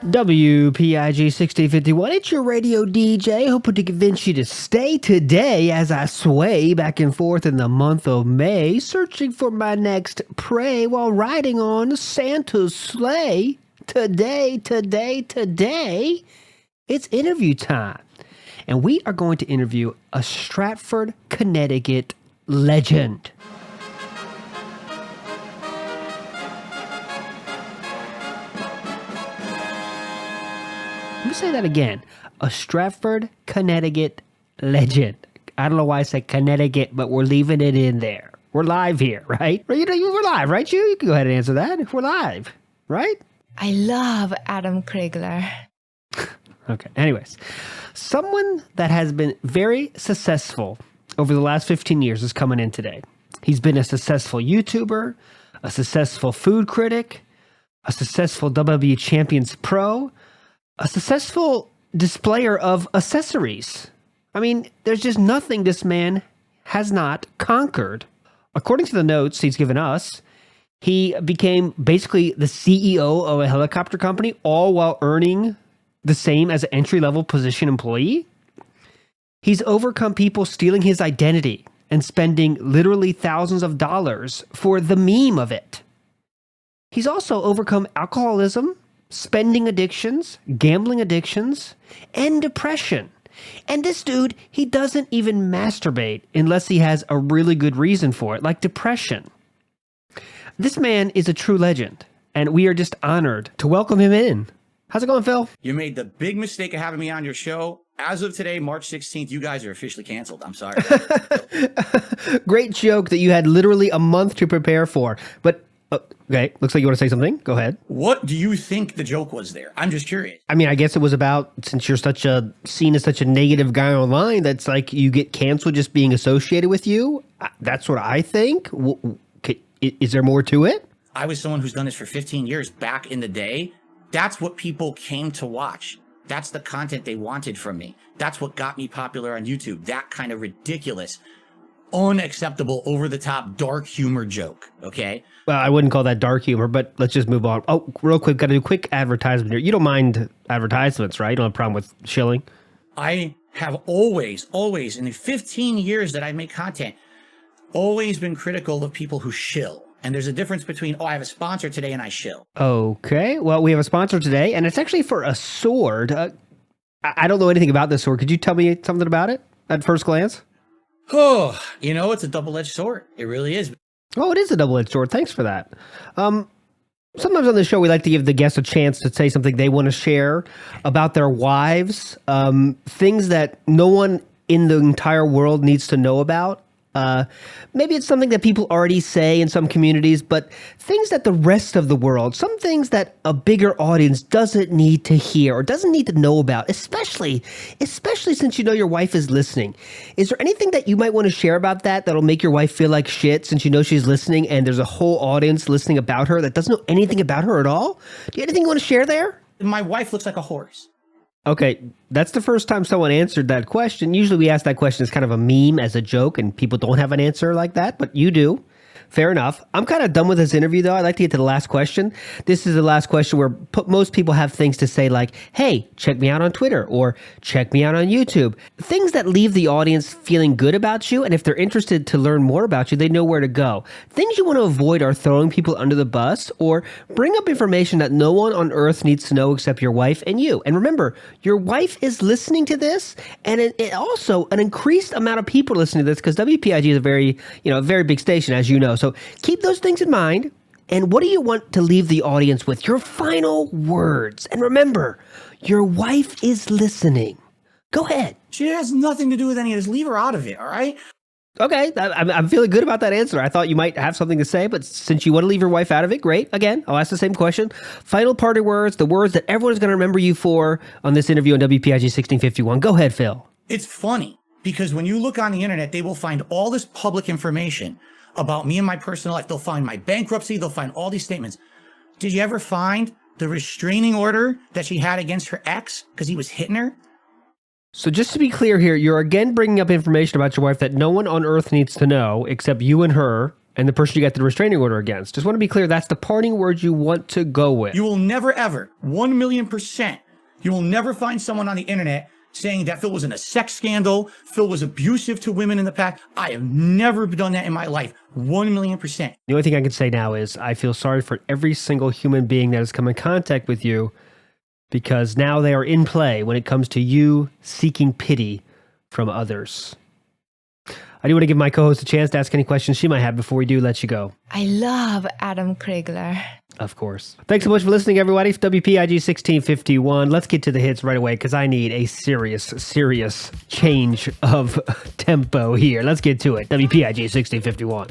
WPIG 6051, it's your radio DJ, hoping to convince you to stay today as I sway back and forth in the month of May, searching for my next prey while riding on Santa's sleigh. Today, it's interview time. And we are going to interview a Stratford, Connecticut legend. Let me say that again. A Stratford, Connecticut legend. I don't know why I said Connecticut, but we're leaving it in there. We're live here, right? We're live, right, you? You can go ahead and answer that. We're live, right? I love Adam Krigler. Okay, anyways. Someone that has been very successful over the last 15 years is coming in today. He's been a successful YouTuber, a successful food critic, a successful WWE Champions Pro, a successful displayer of accessories. I mean, there's just nothing this man has not conquered. According to the notes he's given us, he became basically the CEO of a helicopter company, all while earning the same as an entry-level position employee. He's overcome people stealing his identity and spending literally thousands of dollars for the meme of it. He's also overcome alcoholism, spending addictions, gambling addictions, and depression. And this dude, he doesn't even masturbate unless he has a really good reason for it, like depression. This man is a true legend, and we are just honored to welcome him in. How's it going, Phil? You made the big mistake of having me on your show. As of today, March 16th, you guys are officially canceled. I'm sorry. Great joke that you had literally a month to prepare for, but okay, looks like you want to say something. Go ahead. What do you think the joke was there? I'm just curious. I mean, I guess it was about, since you're seen as such a negative guy online, that's like you get canceled just being associated with you. That's what I think. Is there more to it? I was someone who's done this for 15 years back in the day. That's what people came to watch. That's the content they wanted from me. That's what got me popular on YouTube. That kind of ridiculous, unacceptable, over-the-top, dark humor joke, okay? Well, I wouldn't call that dark humor, but let's just move on. Oh, real quick, got to do a quick advertisement here. You don't mind advertisements, right? You don't have a problem with shilling? I have always, in the 15 years that I make content, always been critical of people who shill. And there's a difference between, I have a sponsor today and I shill. Okay, well, we have a sponsor today, and it's actually for a sword. I don't know anything about this sword. Could you tell me something about it at first glance? Oh, it's a double-edged sword. It really is. Oh, it is a double-edged sword. Thanks for that. Sometimes on the show, we like to give the guests a chance to say something they want to share about their wives, things that no one in the entire world needs to know about. Maybe it's something that people already say in some communities, but things that the rest of the world, some things that a bigger audience doesn't need to hear or doesn't need to know about, especially since you know your wife is listening. Is there anything that you might want to share about that'll make your wife feel like shit since you know she's listening and there's a whole audience listening about her that doesn't know anything about her at all? Do you have anything you want to share there? My wife looks like a horse. Okay, that's the first time someone answered that question. Usually we ask that question as kind of a meme, as a joke, and people don't have an answer like that, but you do. Fair enough. I'm kind of done with this interview, though. I'd like to get to the last question. This is the last question where most people have things to say like, hey, check me out on Twitter or check me out on YouTube. Things that leave the audience feeling good about you, and if they're interested to learn more about you, they know where to go. Things you want to avoid are throwing people under the bus or bring up information that no one on earth needs to know except your wife and you. And remember, your wife is listening to this, and it also an increased amount of people listening to this because WPIG is a very big station, as you know. So keep those things in mind. And what do you want to leave the audience with? Your final words. And remember, your wife is listening. Go ahead. She has nothing to do with any of this. Leave her out of it, all right? Okay, I'm feeling good about that answer. I thought you might have something to say, but since you want to leave your wife out of it, great. Again, I'll ask the same question. Final party words, the words that everyone's going to remember you for on this interview on WPIG 1651. Go ahead, Phil. It's funny because when you look on the internet, they will find all this public information about me and my personal life. They'll find my bankruptcy. They'll find all these statements. Did you ever find the restraining order that she had against her ex because he was hitting her? So just to be clear here, you're again bringing up information about your wife that no one on earth needs to know except you and her and the person you got the restraining order against. Just want to be clear, that's the parting words you want to go with. You will never, ever, 1,000,000%, you will never find someone on the internet saying that Phil was in a sex scandal, Phil was abusive to women in the past. I have never done that in my life. 1,000,000%. The only thing I can say now is I feel sorry for every single human being that has come in contact with you, because now they are in play when it comes to you seeking pity from others. I do want to give my co-host a chance to ask any questions she might have before we do let you go. I love Adam Krigler. Of course. Thanks so much for listening, everybody. WPIG 1651. Let's get to the hits right away because I need a serious change of tempo here. Let's get to it. WPIG 1651.